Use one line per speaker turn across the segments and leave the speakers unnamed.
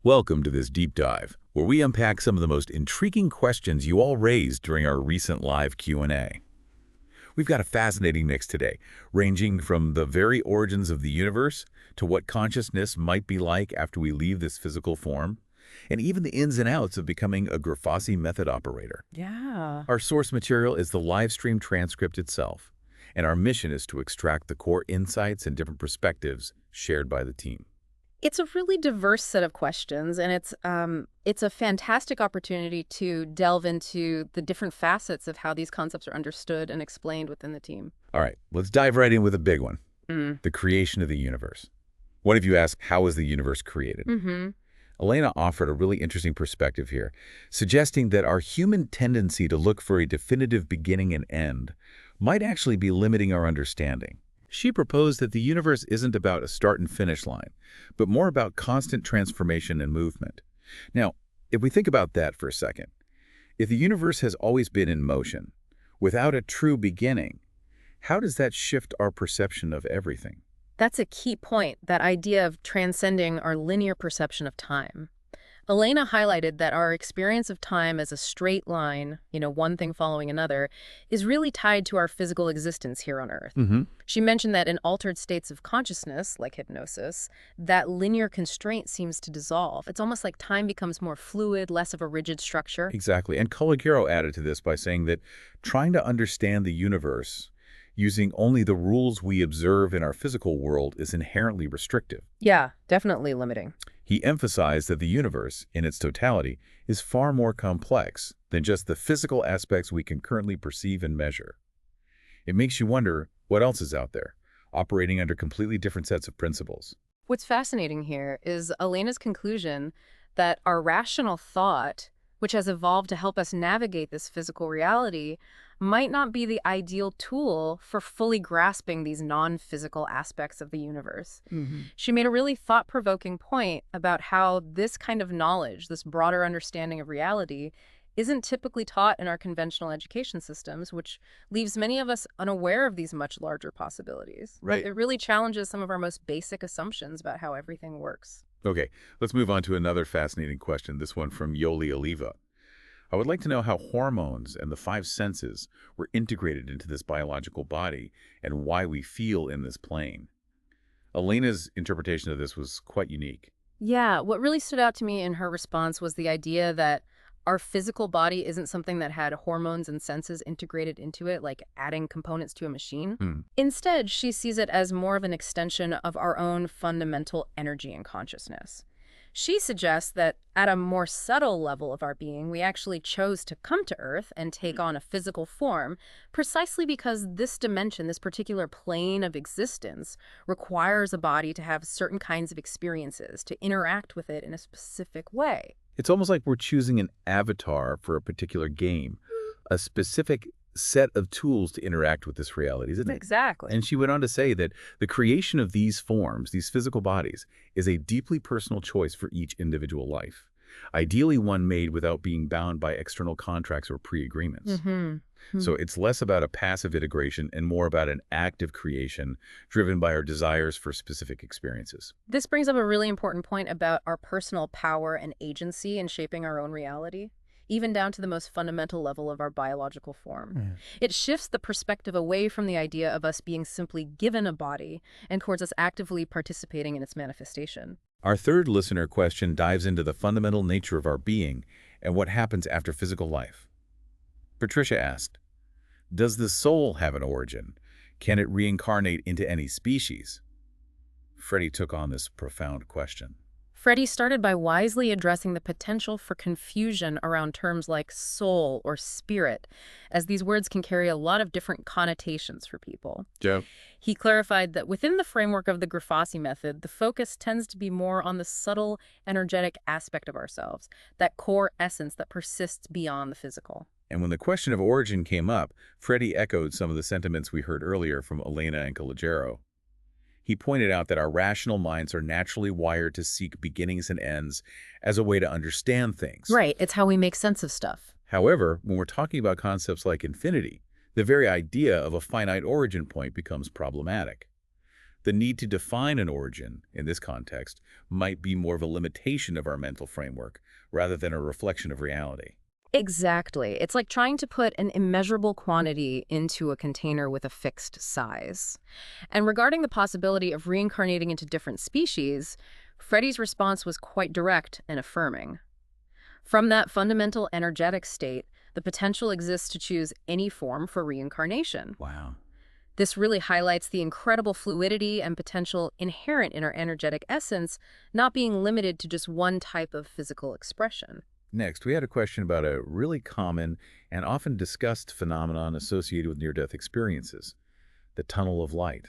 Welcome to this deep dive, where we unpack some of the most intriguing questions you all raised during our recent live Q&A. We've got a fascinating mix today, ranging from the very origins of the universe to what consciousness might be like after we leave this physical form, and even the ins and outs of becoming a Grifasi method operator.
Yeah.
Our source material is the live stream transcript itself, and our mission is to extract the core insights and different perspectives shared by the team.
It's a really diverse set of questions, and it's a fantastic opportunity to delve into the different facets of how these concepts are understood and explained within the team.
All right, let's dive right in with a big one,
Mm.
the creation of the universe. One of you asked, how was the universe created?
Mm-hmm.
Elena offered a really interesting perspective here, suggesting that our human tendency to look for a definitive beginning and end might actually be limiting our understanding. She proposed that the universe isn't about a start and finish line, but more about constant transformation and movement. Now, if we think about that for a second, if the universe has always been in motion, without a true beginning, how does that shift our perception of everything?
That's a key point, that idea of transcending our linear perception of time. Elena highlighted that our experience of time as a straight line, one thing following another, is really tied to our physical existence here on Earth.
Mm-hmm.
She mentioned that in altered states of consciousness, like hypnosis, that linear constraint seems to dissolve. It's almost like time becomes more fluid, less of a rigid structure.
Exactly. And Calogero added to this by saying that trying to understand the universe using only the rules we observe in our physical world is inherently restrictive.
Yeah, definitely limiting.
He emphasized that the universe, in its totality, is far more complex than just the physical aspects we can currently perceive and measure. It makes you wonder what else is out there, operating under completely different sets of principles.
What's fascinating here is Elena's conclusion that our rational thought, which has evolved to help us navigate this physical reality, might not be the ideal tool for fully grasping these non-physical aspects of the universe.
Mm-hmm.
She made a really thought-provoking point about how this kind of knowledge, this broader understanding of reality, isn't typically taught in our conventional education systems, which leaves many of us unaware of these much larger possibilities.
Right.
It really challenges some of our most basic assumptions about how everything works.
Okay, let's move on to another fascinating question, this one from Yoli Oliva. I would like to know how hormones and the five senses were integrated into this biological body and why we feel in this plane. Elena's interpretation of this was quite unique.
Yeah, what really stood out to me in her response was the idea that our physical body isn't something that had hormones and senses integrated into it, like adding components to a machine.
Hmm.
Instead, she sees it as more of an extension of our own fundamental energy and consciousness. She suggests that at a more subtle level of our being, we actually chose to come to Earth and take on a physical form precisely because this dimension, this particular plane of existence, requires a body to have certain kinds of experiences, to interact with it in a specific way.
It's almost like we're choosing an avatar for a particular game, a specific set of tools to interact with this reality, isn't it?
Exactly.
And she went on to say that the creation of these forms, these physical bodies, is a deeply personal choice for each individual life. Ideally one made without being bound by external contracts or pre-agreements. So it's less about a passive integration and more about an active creation driven by our desires for specific experiences.
This brings up a really important point about our personal power and agency in shaping our own reality, even down to the most fundamental level of our biological form.
Yeah.
It shifts the perspective away from the idea of us being simply given a body and towards us actively participating in its manifestation.
Our third listener question dives into the fundamental nature of our being and what happens after physical life. Patricia asked, does the soul have an origin? Can it reincarnate into any species? Freddy took on this profound question.
Freddy started by wisely addressing the potential for confusion around terms like soul or spirit, as these words can carry a lot of different connotations for people.
Joe?
He clarified that within the framework of the Grifasi method, the focus tends to be more on the subtle, energetic aspect of ourselves, that core essence that persists beyond the physical.
And when the question of origin came up, Freddy echoed some of the sentiments we heard earlier from Elena and Calogero. He pointed out that our rational minds are naturally wired to seek beginnings and ends as a way to understand things.
Right, it's how we make sense of stuff.
However, when we're talking about concepts like infinity, the very idea of a finite origin point becomes problematic. The need to define an origin, in this context, might be more of a limitation of our mental framework rather than a reflection of reality.
Exactly. It's like trying to put an immeasurable quantity into a container with a fixed size. And regarding the possibility of reincarnating into different species, Freddy's response was quite direct and affirming. From that fundamental energetic state, the potential exists to choose any form for reincarnation.
Wow.
This really highlights the incredible fluidity and potential inherent in our energetic essence, not being limited to just one type of physical expression.
Next, we had a question about a really common and often discussed phenomenon associated with near-death experiences, the tunnel of light.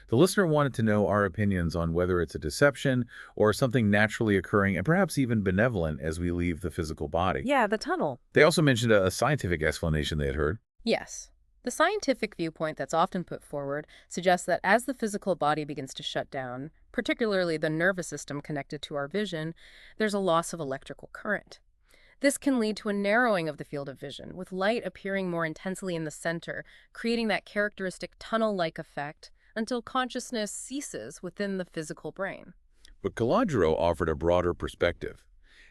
The listener wanted to know our opinions on whether it's a deception or something naturally occurring and perhaps even benevolent as we leave the physical body.
Yeah, the tunnel.
They also mentioned a scientific explanation they had heard.
Yes. The scientific viewpoint that's often put forward suggests that as the physical body begins to shut down, particularly the nervous system connected to our vision, there's a loss of electrical current. This can lead to a narrowing of the field of vision, with light appearing more intensely in the center, creating that characteristic tunnel-like effect until consciousness ceases within the physical brain.
But Calogero offered a broader perspective,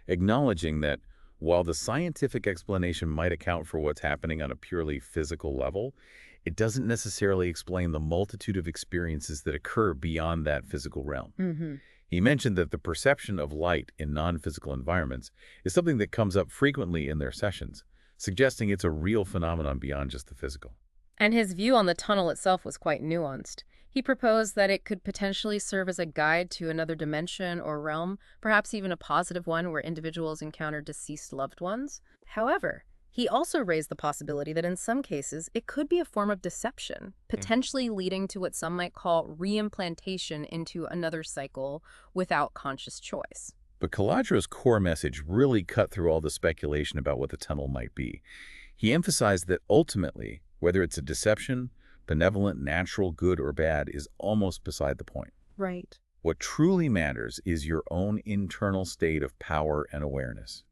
acknowledging that while the scientific explanation might account for what's happening on a purely physical level, it doesn't necessarily explain the multitude of experiences that occur beyond that physical realm. He mentioned that the perception of light in non-physical environments is something that comes up frequently in their sessions, suggesting it's a real phenomenon beyond just the physical.
And his view on the tunnel itself was quite nuanced. He proposed that it could potentially serve as a guide to another dimension or realm, perhaps even a positive one where individuals encounter deceased loved ones. However, he also raised the possibility that in some cases it could be a form of deception, potentially leading to what some might call reimplantation into another cycle without conscious choice.
But Calogero's core message really cut through all the speculation about what the tunnel might be. He emphasized that ultimately, whether it's a deception, benevolent, natural, good, or bad, is almost beside the point.
Right.
What truly matters is your own internal state of power and awareness.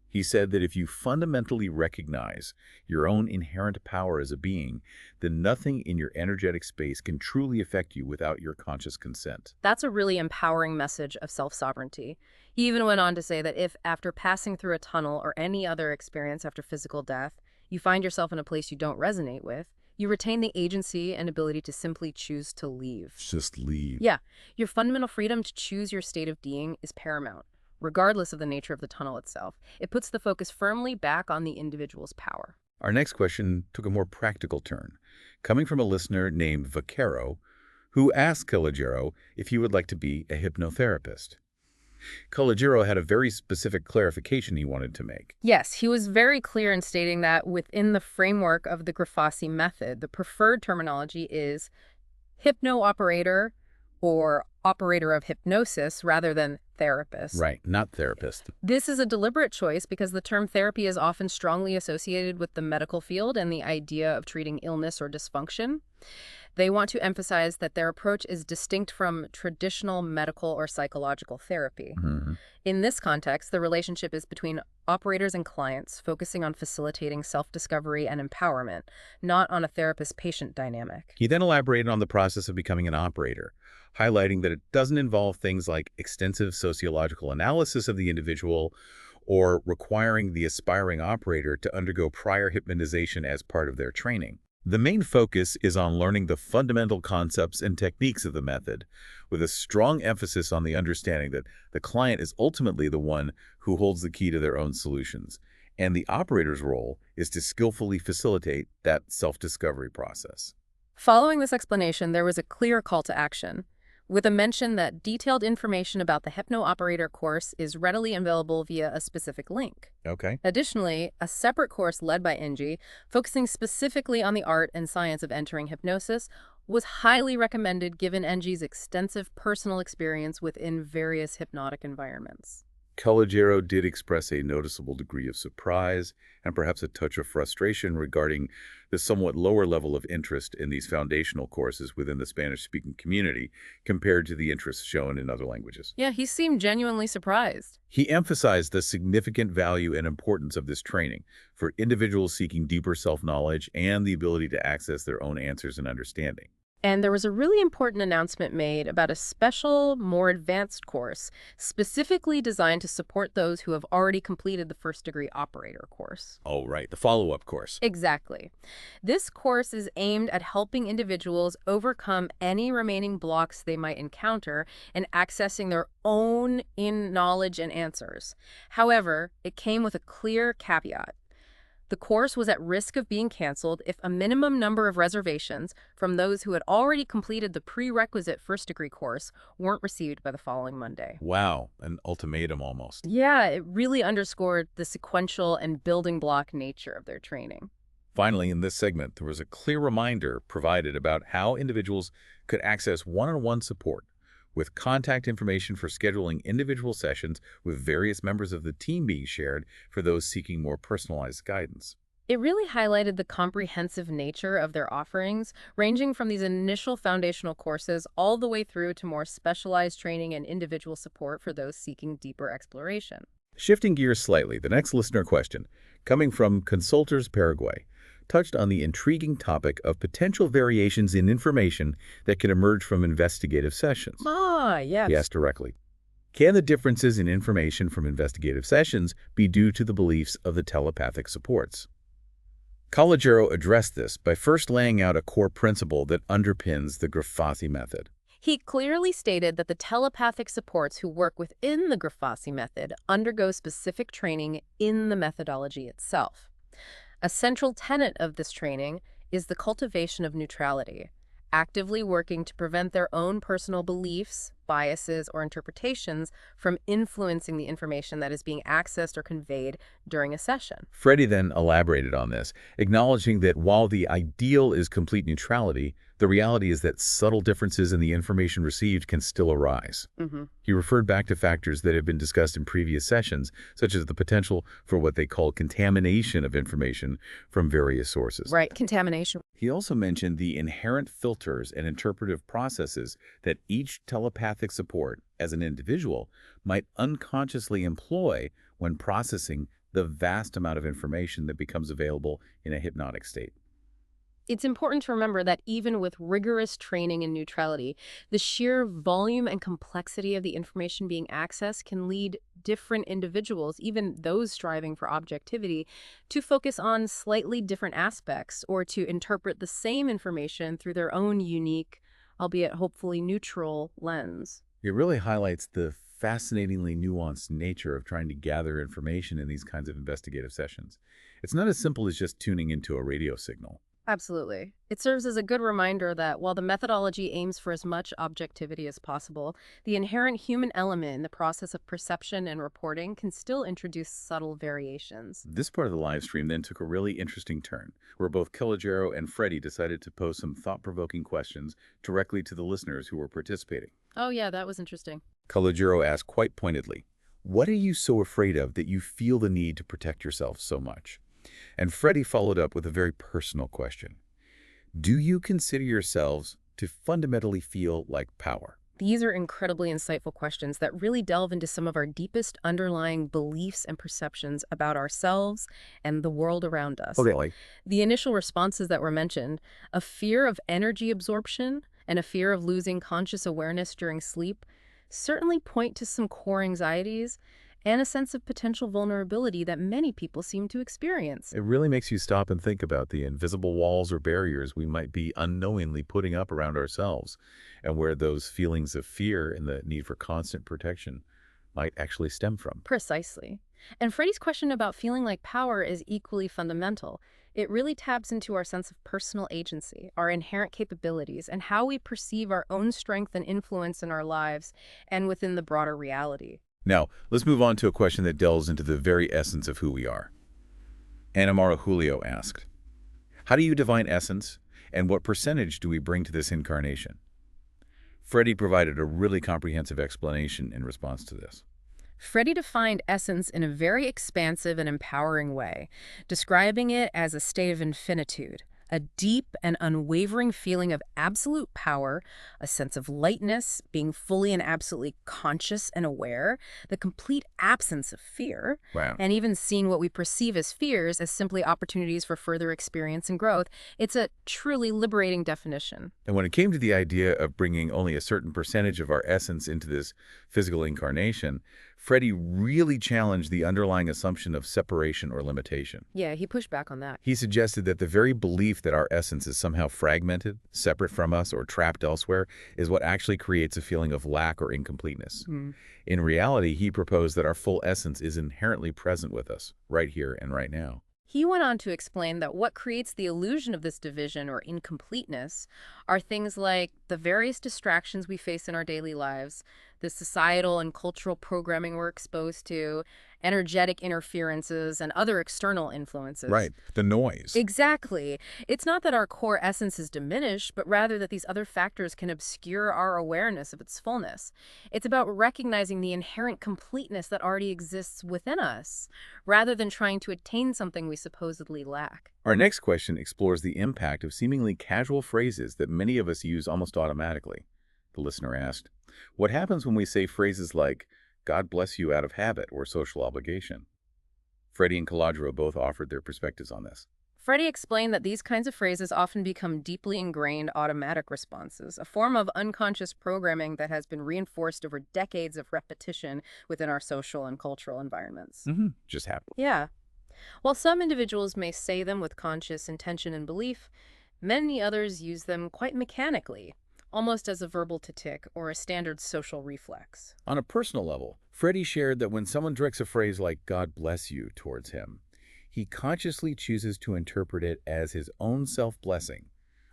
He said that if you fundamentally recognize your own inherent power as a being, then nothing in your energetic space can truly affect you without your conscious consent.
That's a really empowering message of self-sovereignty. He even went on to say that if, after passing through a tunnel or any other experience after physical death, you find yourself in a place you don't resonate with, you retain the agency and ability to simply choose to leave.
Just leave.
Yeah, your fundamental freedom to choose your state of being is paramount, regardless of the nature of the tunnel itself. It puts the focus firmly back on the individual's power.
Our next question took a more practical turn, coming from a listener named Vaquero, who asked Calogero if he would like to be a hypnotherapist. Calogero had a very specific clarification he wanted to make.
Yes, he was very clear in stating that within the framework of the Grifasi method, the preferred terminology is hypno-operator or operator of hypnosis rather than therapist.
Right, not therapist.
This is a deliberate choice because the term therapy is often strongly associated with the medical field and the idea of treating illness or dysfunction. They want to emphasize that their approach is distinct from traditional medical or psychological therapy. In this context, the relationship is between operators and clients, focusing on facilitating self-discovery and empowerment, not on a therapist-patient dynamic.
He then elaborated on the process of becoming an operator, highlighting that it doesn't involve things like extensive sociological analysis of the individual or requiring the aspiring operator to undergo prior hypnotization as part of their training. The main focus is on learning the fundamental concepts and techniques of the method, with a strong emphasis on the understanding that the client is ultimately the one who holds the key to their own solutions, and the operator's role is to skillfully facilitate that self-discovery process.
Following this explanation, there was a clear call to action, with a mention that detailed information about the Hypno-Operator course is readily available via a specific link.
Okay.
Additionally, a separate course led by Angi, focusing specifically on the art and science of entering hypnosis, was highly recommended given Angi's extensive personal experience within various hypnotic environments.
Calogero did express a noticeable degree of surprise and perhaps a touch of frustration regarding the somewhat lower level of interest in these foundational courses within the Spanish-speaking community compared to the interest shown in other languages.
Yeah, he seemed genuinely surprised.
He emphasized the significant value and importance of this training for individuals seeking deeper self-knowledge and the ability to access their own answers and understanding.
And there was a really important announcement made about a special, more advanced course specifically designed to support those who have already completed the first-degree operator course.
Oh, right, the follow-up course.
Exactly. This course is aimed at helping individuals overcome any remaining blocks they might encounter and accessing their own knowledge and answers. However, it came with a clear caveat. The course was at risk of being canceled if a minimum number of reservations from those who had already completed the prerequisite first-degree course weren't received by the following Monday.
Wow, an ultimatum almost.
Yeah, it really underscored the sequential and building block nature of their training.
Finally, in this segment, there was a clear reminder provided about how individuals could access one-on-one support, with contact information for scheduling individual sessions with various members of the team being shared for those seeking more personalized guidance.
It really highlighted the comprehensive nature of their offerings, ranging from these initial foundational courses all the way through to more specialized training and individual support for those seeking deeper exploration.
Shifting gears slightly, the next listener question, coming from Consultors Paraguay, touched on the intriguing topic of potential variations in information that can emerge from investigative sessions.
Ah, yes.
He asked directly, can the differences in information from investigative sessions be due to the beliefs of the telepathic supports? Calogero addressed this by first laying out a core principle that underpins the Grifasi method.
He clearly stated that the telepathic supports who work within the Grifasi method undergo specific training in the methodology itself. A central tenet of this training is the cultivation of neutrality, actively working to prevent their own personal beliefs, biases, or interpretations from influencing the information that is being accessed or conveyed during a session.
Freddy then elaborated on this, acknowledging that while the ideal is complete neutrality, the reality is that subtle differences in the information received can still arise. He referred back to factors that have been discussed in previous sessions, such as the potential for what they call contamination of information from various sources.
Right, contamination.
He also mentioned the inherent filters and interpretive processes that each telepathic support, as an individual, might unconsciously employ when processing the vast amount of information that becomes available in a hypnotic state.
It's important to remember that even with rigorous training in neutrality, the sheer volume and complexity of the information being accessed can lead different individuals, even those striving for objectivity, to focus on slightly different aspects or to interpret the same information through their own unique, albeit hopefully neutral, lens.
It really highlights the fascinatingly nuanced nature of trying to gather information in these kinds of investigative sessions. It's not as simple as just tuning into a radio signal.
Absolutely. It serves as a good reminder that while the methodology aims for as much objectivity as possible, the inherent human element in the process of perception and reporting can still introduce subtle variations.
This part of the live stream then took a really interesting turn, where both Calogero and Freddy decided to pose some thought-provoking questions directly to the listeners who were participating.
Oh yeah, that was interesting.
Calogero asked quite pointedly, "What are you so afraid of that you feel the need to protect yourself so much?" And Freddy followed up with a very personal question. Do you consider yourselves to fundamentally feel like power?
These are incredibly insightful questions that really delve into some of our deepest underlying beliefs and perceptions about ourselves and the world around us.
Okay.
The initial responses that were mentioned, a fear of energy absorption and a fear of losing conscious awareness during sleep, certainly point to some core anxieties and a sense of potential vulnerability that many people seem to experience.
It really makes you stop and think about the invisible walls or barriers we might be unknowingly putting up around ourselves, and where those feelings of fear and the need for constant protection might actually stem from.
Precisely. And Freddy's question about feeling like power is equally fundamental. It really taps into our sense of personal agency, our inherent capabilities, and how we perceive our own strength and influence in our lives and within the broader reality.
Now, let's move on to a question that delves into the very essence of who we are. Anamara Julio asked, how do you define essence, and what percentage do we bring to this incarnation? Freddy provided a really comprehensive explanation in response to this.
Freddy defined essence in a very expansive and empowering way, describing it as a state of infinitude, a deep and unwavering feeling of absolute power, a sense of lightness, being fully and absolutely conscious and aware, the complete absence of fear,
Wow.
and even seeing what we perceive as fears as simply opportunities for further experience and growth. It's a truly liberating definition.
And when it came to the idea of bringing only a certain percentage of our essence into this physical incarnation, Freddy really challenged the underlying assumption of separation or limitation.
Yeah, he pushed back on that.
He suggested that the very belief that our essence is somehow fragmented, separate from us, or trapped elsewhere is what actually creates a feeling of lack or incompleteness. In reality, he proposed that our full essence is inherently present with us, right here and right now.
He went on to explain that what creates the illusion of this division or incompleteness are things like the various distractions we face in our daily lives, the societal and cultural programming we're exposed to, energetic interferences, and other external influences.
Right. The noise.
Exactly. It's not that our core essence is diminished, but rather that these other factors can obscure our awareness of its fullness. It's about recognizing the inherent completeness that already exists within us, rather than trying to attain something we supposedly lack.
Our next question explores the impact of seemingly casual phrases that many of us use almost automatically. The listener asked, what happens when we say phrases like, God bless you out of habit or social obligation? Freddy and Calogero both offered their perspectives on this.
Freddy explained that these kinds of phrases often become deeply ingrained automatic responses, a form of unconscious programming that has been reinforced over decades of repetition within our social and cultural environments.
Just happened.
Yeah. While some individuals may say them with conscious intention and belief, many others use them quite mechanically, almost as a verbal tick or a standard social reflex.
On a personal level, Freddy shared that when someone directs a phrase like God bless you towards him, he consciously chooses to interpret it as his own self-blessing,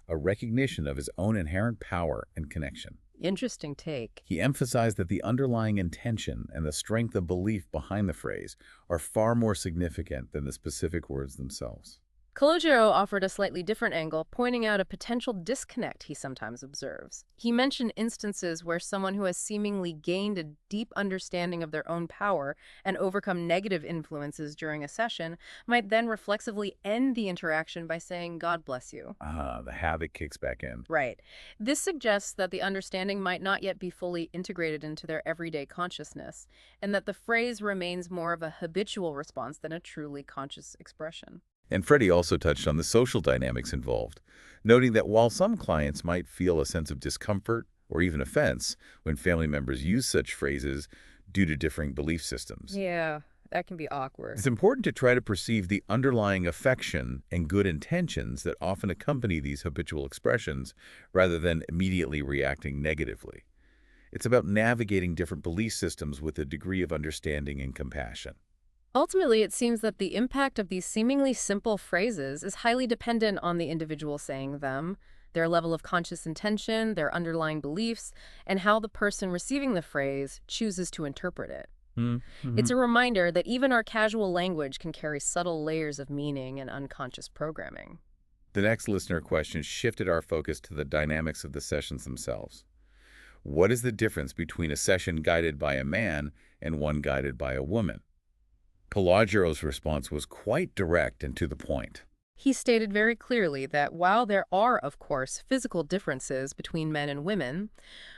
a recognition of his own inherent power and connection.
Interesting take.
He emphasized that the underlying intention and the strength of belief behind the phrase are far more significant than the specific words themselves.
Calogero offered a slightly different angle, pointing out a potential disconnect he sometimes observes. He mentioned instances where someone who has seemingly gained a deep understanding of their own power and overcome negative influences during a session might then reflexively end the interaction by saying, God bless you.
The havoc kicks back in.
Right. This suggests that the understanding might not yet be fully integrated into their everyday consciousness, and that the phrase remains more of a habitual response than a truly conscious expression.
And Freddy also touched on the social dynamics involved, noting that while some clients might feel a sense of discomfort or even offense when family members use such phrases due to differing belief systems.
Yeah, that can be awkward.
It's important to try to perceive the underlying affection and good intentions that often accompany these habitual expressions rather than immediately reacting negatively. It's about navigating different belief systems with a degree of understanding and compassion.
Ultimately, it seems that the impact of these seemingly simple phrases is highly dependent on the individual saying them, their level of conscious intention, their underlying beliefs, and how the person receiving the phrase chooses to interpret it. It's a reminder that even our casual language can carry subtle layers of meaning and unconscious programming.
The next listener question shifted our focus to the dynamics of the sessions themselves. What is the difference between a session guided by a man and one guided by a woman? Calogero's response was quite direct and to the point.
He stated very clearly that while there are, of course, physical differences between men and women,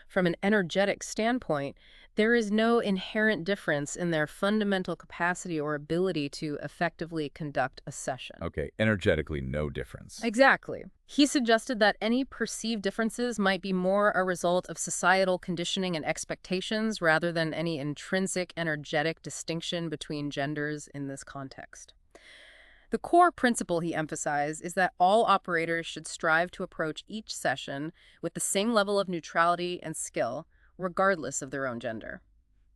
from an energetic standpoint, there is no inherent difference in their fundamental capacity or ability to effectively conduct a session.
Okay, energetically no difference.
Exactly. He suggested that any perceived differences might be more a result of societal conditioning and expectations rather than any intrinsic energetic distinction between genders in this context. The core principle he emphasized is that all operators should strive to approach each session with the same level of neutrality and skill, regardless of their own gender.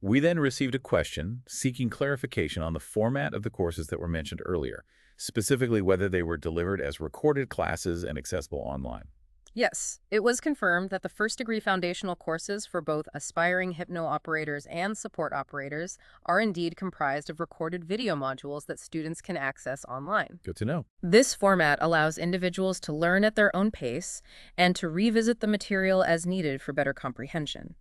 We then received a question seeking clarification on the format of the courses that were mentioned earlier, specifically whether they were delivered as recorded classes and accessible online.
Yes, it was confirmed that the first-degree foundational courses for both aspiring Hypno operators and support operators are indeed comprised of recorded video modules that students can access online.
Good to know.
This format allows individuals to learn at their own pace and to revisit the material as needed for better comprehension.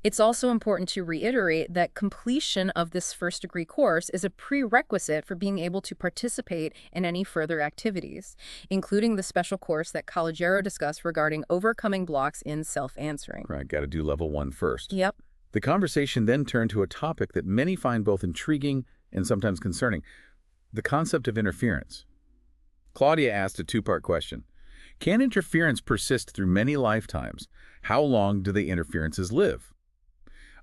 It's also important to reiterate that completion of this first-degree course is a prerequisite for being able to participate in any further activities, including the special course that Calogero discussed regarding overcoming blocks in self-answering.
Right, got to do level 1 first.
Yep.
The conversation then turned to a topic that many find both intriguing and sometimes concerning, the concept of interference. Claudia asked a two-part question. Can interference persist through many lifetimes? How long do the interferences live?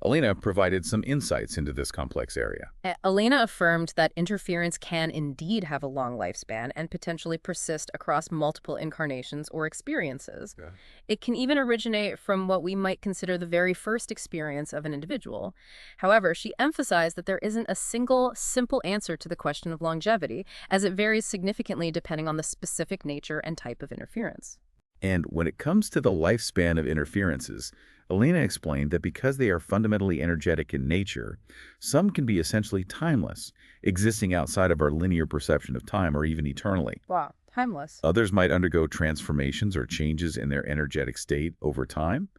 Elena provided some insights into this complex area.
Elena affirmed that interference can indeed have a long lifespan and potentially persist across multiple incarnations or experiences.
Yeah.
It can even originate from what we might consider the very first experience of an individual. However, she emphasized that there isn't a single, simple answer to the question of longevity, as it varies significantly depending on the specific nature and type of interference.
And when it comes to the lifespan of interferences, Elena explained that because they are fundamentally energetic in nature, some can be essentially timeless, existing outside of our linear perception of time or even eternally.
Wow, timeless.
Others might undergo transformations or changes in their energetic state over time.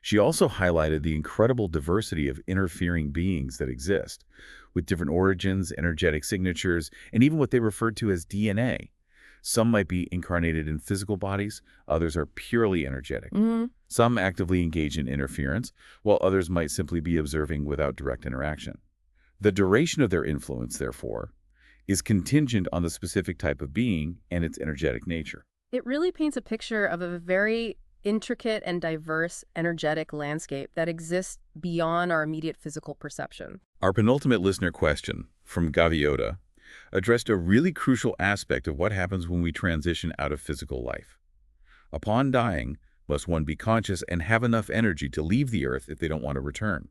She also highlighted the incredible diversity of interfering beings that exist, with different origins, energetic signatures, and even what they referred to as DNA. Some might be incarnated in physical bodies, others are purely energetic. Some actively engage in interference, while others might simply be observing without direct interaction. The duration of their influence, therefore, is contingent on the specific type of being and its energetic nature.
It really paints a picture of a very intricate and diverse energetic landscape that exists beyond our immediate physical perception.
Our penultimate listener question, from Gaviota, addressed a really crucial aspect of what happens when we transition out of physical life. Upon dying, must one be conscious and have enough energy to leave the earth if they don't want to return?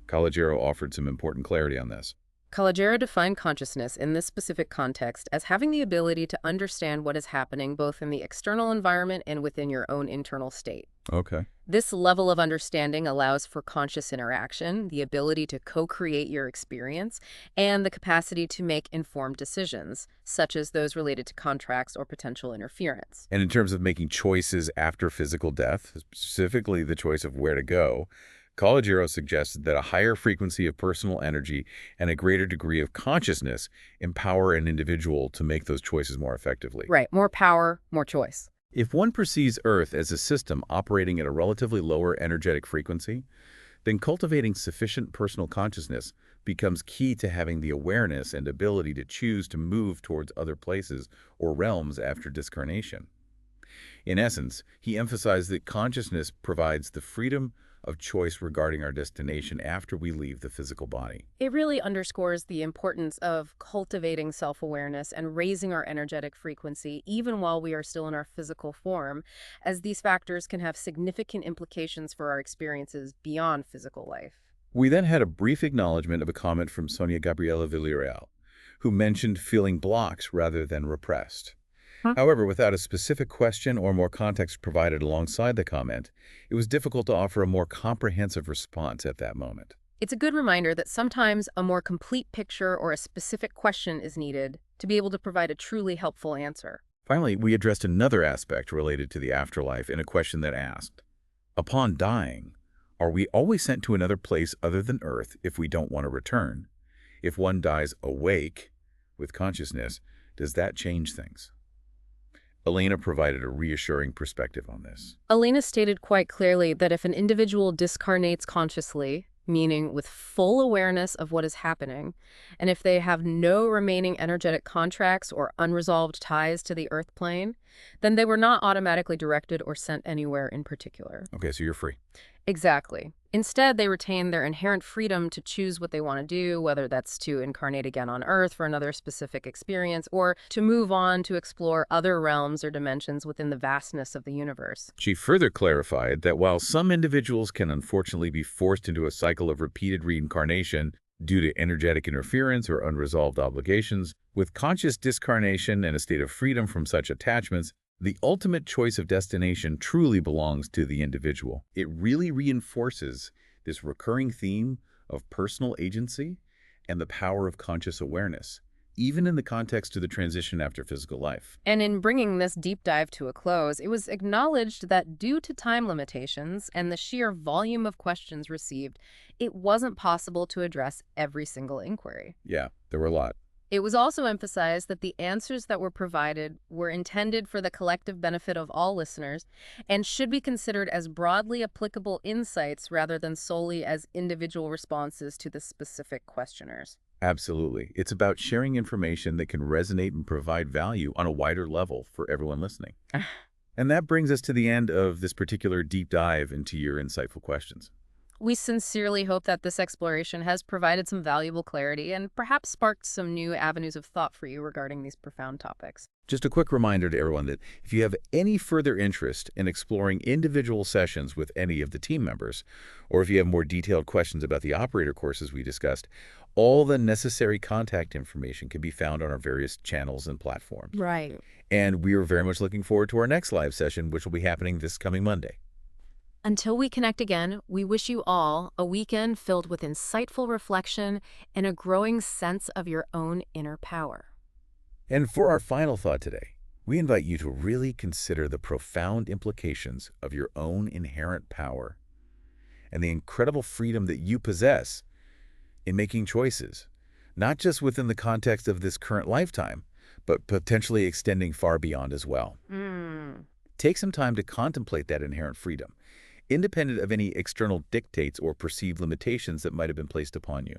Calogero offered some important clarity on this.
Calogero defined consciousness in this specific context as having the ability to understand what is happening both in the external environment and within your own internal state.
Okay.
This level of understanding allows for conscious interaction, the ability to co-create your experience, and the capacity to make informed decisions, such as those related to contracts or potential interference.
And in terms of making choices after physical death, specifically the choice of where to go, Calogero suggested that a higher frequency of personal energy and a greater degree of consciousness empower an individual to make those choices more effectively.
Right, more power, more choice.
If one perceives Earth as a system operating at a relatively lower energetic frequency, then cultivating sufficient personal consciousness becomes key to having the awareness and ability to choose to move towards other places or realms after discarnation. In essence, he emphasized that consciousness provides the freedom of choice regarding our destination after we leave the physical body.
It really underscores the importance of cultivating self-awareness and raising our energetic frequency even while we are still in our physical form, as these factors can have significant implications for our experiences beyond physical life.
We then had a brief acknowledgement of a comment from Sonia Gabriela Villarreal, who mentioned feeling blocks rather than repressed. However, without a specific question or more context provided alongside the comment, it was difficult to offer a more comprehensive response at that moment.
It's a good reminder that sometimes a more complete picture or a specific question is needed to be able to provide a truly helpful answer.
Finally, we addressed another aspect related to the afterlife in a question that asked, upon dying, are we always sent to another place other than Earth if we don't want to return? If one dies awake, with consciousness, does that change things? Elena provided a reassuring perspective on this.
Elena stated quite clearly that if an individual discarnates consciously, meaning with full awareness of what is happening, and if they have no remaining energetic contracts or unresolved ties to the Earth plane, then they were not automatically directed or sent anywhere in particular.
Okay, so you're free.
Exactly. Instead, they retain their inherent freedom to choose what they want to do, whether that's to incarnate again on Earth for another specific experience, or to move on to explore other realms or dimensions within the vastness of the universe.
She further clarified that while some individuals can unfortunately be forced into a cycle of repeated reincarnation due to energetic interference or unresolved obligations, with conscious discarnation and a state of freedom from such attachments, the ultimate choice of destination truly belongs to the individual. It really reinforces this recurring theme of personal agency and the power of conscious awareness, even in the context of the transition after physical life.
And in bringing this deep dive to a close, it was acknowledged that due to time limitations and the sheer volume of questions received, it wasn't possible to address every single inquiry.
Yeah, there were a lot.
It was also emphasized that the answers that were provided were intended for the collective benefit of all listeners and should be considered as broadly applicable insights rather than solely as individual responses to the specific questioners.
Absolutely. It's about sharing information that can resonate and provide value on a wider level for everyone listening. And that brings us to the end of this particular deep dive into your insightful questions.
We sincerely hope that this exploration has provided some valuable clarity and perhaps sparked some new avenues of thought for you regarding these profound topics.
Just a quick reminder to everyone that if you have any further interest in exploring individual sessions with any of the team members, or if you have more detailed questions about the operator courses we discussed, all the necessary contact information can be found on our various channels and platforms.
Right.
And we are very much looking forward to our next live session, which will be happening this coming Monday.
Until we connect again, we wish you all a weekend filled with insightful reflection and a growing sense of your own inner power.
And for our final thought today, we invite you to really consider the profound implications of your own inherent power and the incredible freedom that you possess in making choices, not just within the context of this current lifetime, but potentially extending far beyond as well. Take some time to contemplate that inherent freedom, independent of any external dictates or perceived limitations that might have been placed upon you.